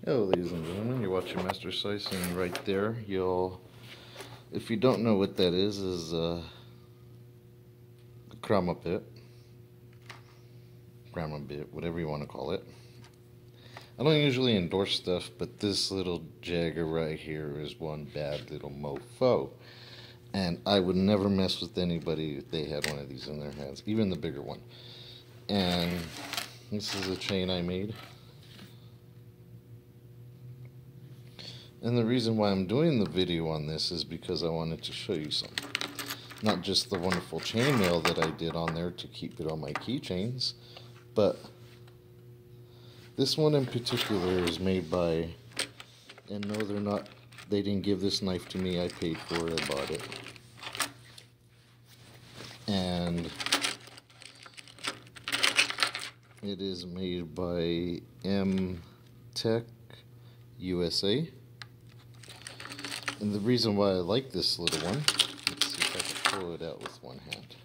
Hello, ladies and gentlemen. You're watching Master Slice, and right there, if you don't know what that is a grandma bit, whatever you want to call it. I don't usually endorse stuff, but this little Jagger right here is one bad little mofo. And I would never mess with anybody if they had one of these in their hands, even the bigger one. And this is a chain I made. And the reason why I'm doing the video on this is because I wanted to show you something. Not just the wonderful chainmail that I did on there to keep it on my keychains, but this one in particular is made by, and no, they didn't give this knife to me, I paid for it, I bought it. And it is made by M-Tech USA. And the reason why I like this little one, let's see if I can pull it out with one hand.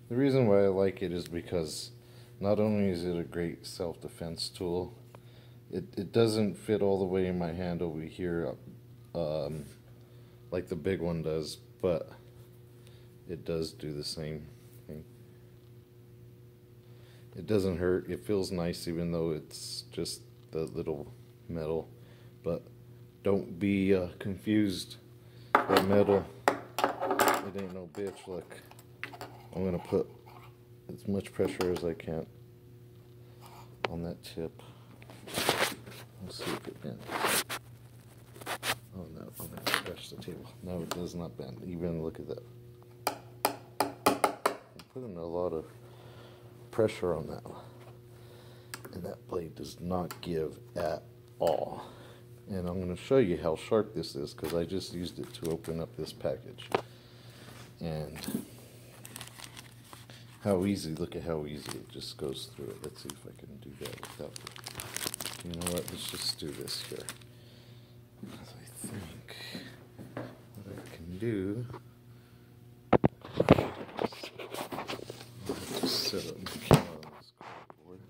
The reason why I like it is because not only is it a great self-defense tool, it doesn't fit all the way in my hand over here like the big one does, but it does do the same thing. It doesn't hurt. It feels nice even though it's just the little metal. But don't be confused. That metal, it ain't no bitch. Look, I'm going to put as much pressure as I can on that tip. Let's see if it bends. Oh no, I'm going to scratch the table. No, it does not bend. Even look at that. I'm putting a lot of pressure on that, and that blade does not give at all. And I'm going to show you how sharp this is because I just used it to open up this package. And how easy, look at how easy it just goes through it. Let's see if I can do that without, you know what, let's just do this here. I think what I can do, I'll just set up my camera on this cardboard.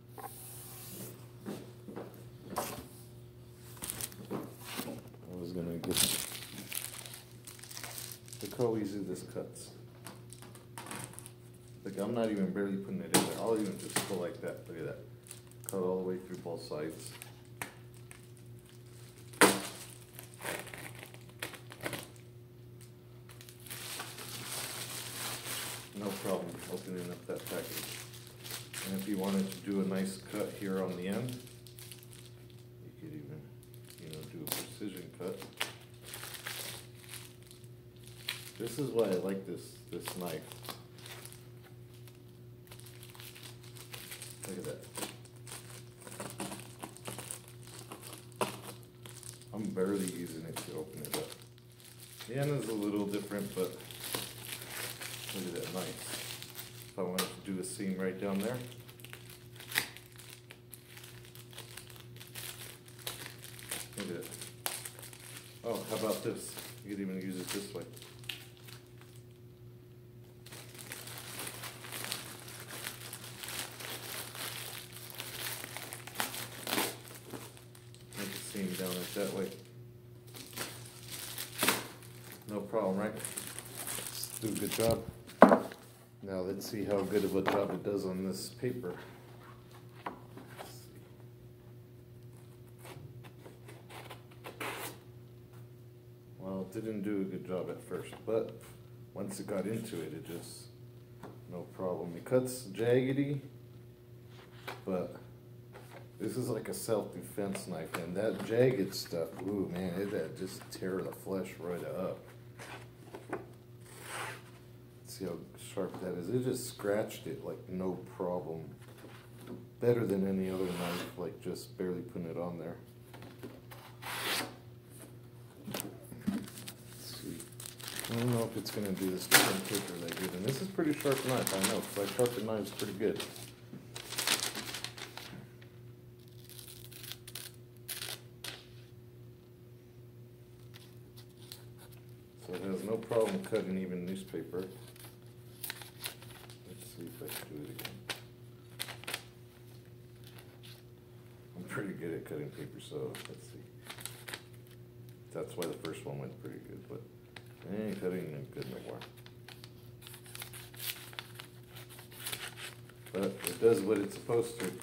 I was gonna get, look how easy this cuts. Like, I'm not even barely putting it in there. I'll even just go like that. Look at that. Cut all the way through both sides. No problem opening up that package. And if you wanted to do a nice cut here on the end, you could even, do a precision cut. This is why I like this knife. Look at that. I'm barely using it to open it up. The end is a little different, but look at that knife. If I wanted to do a seam right down there. Look at it. Oh, how about this? You could even use it this way. Seam down it that way. No problem, right? Let's do a good job. Now let's see how good of a job it does on this paper. Well, it didn't do a good job at first, but once it got into it, it just, no problem. It cuts jaggedy, but this is like a self-defense knife, and that jagged stuff, ooh man, it'd just tear the flesh right up. Let's see how sharp that is. It just scratched it like no problem. Better than any other knife, like just barely putting it on there. Let's see. I don't know if it's going to do this different paper that good. And this is pretty sharp knife, I know, because I sharpen knives pretty good. So it has no problem cutting even newspaper. Let's see if I can do it again. I'm pretty good at cutting paper, so let's see. That's why the first one went pretty good, but it ain't cutting it good no more. But it does what it's supposed to. It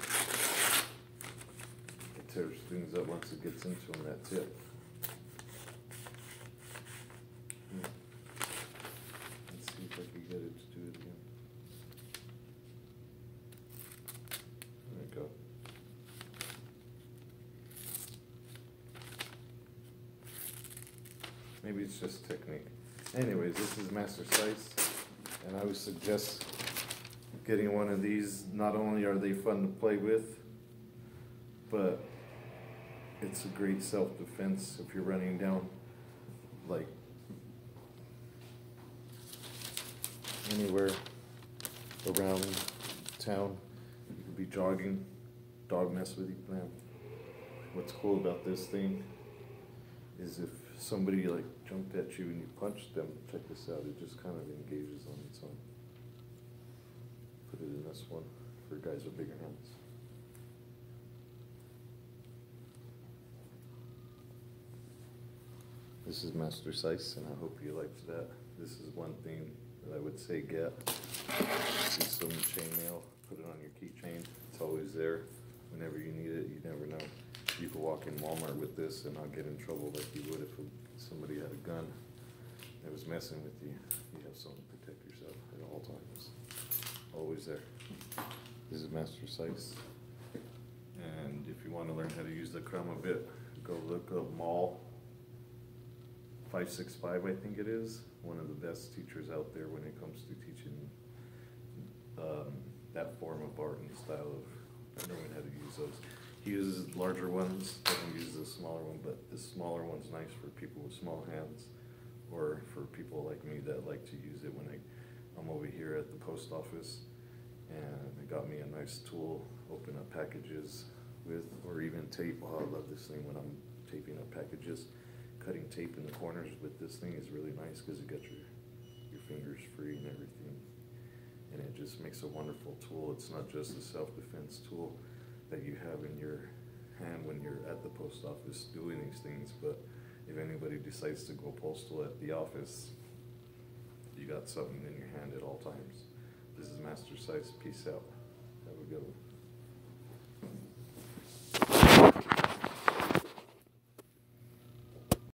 tears things up once it gets into them, that's it. Let's see if I can get it to do it again. There we go. Maybe it's just technique. Anyways, this is Master Size, and I would suggest getting one of these. Not only are they fun to play with, but it's a great self-defense if you're running down like anywhere around town. You could be jogging, dog mess with you. Man, what's cool about this thing is if somebody like jumped at you and you punched them, check this out, it just kind of engages on its own. Put it in this one for guys with bigger hands. This is Master Size, and I hope you liked that. This is one thing that I would say get. Get some chainmail, put it on your keychain. It's always there whenever you need it. You never know. You could walk in Walmart with this and not get in trouble like you would if somebody had a gun that was messing with you. You have something to protect yourself at all times. Always there. This is Master Size. And if you want to learn how to use the crumb a bit, go look up Mall 565, I think it is. One of the best teachers out there when it comes to teaching that form of art and style of knowing how to use those. He uses larger ones, doesn't use the smaller one, but the smaller one's nice for people with small hands, or for people like me that like to use it when I'm over here at the post office, and it got me a nice tool, open up packages with, or even tape. Oh, I love this thing when I'm taping up packages. Cutting tape in the corners with this thing is really nice because you get your fingers free and everything, and it just makes a wonderful tool. It's not just a self-defense tool that you have in your hand when you're at the post office doing these things, but if anybody decides to go postal at the office, you got something in your hand at all times. This is Master Size. Peace out. Have a good one.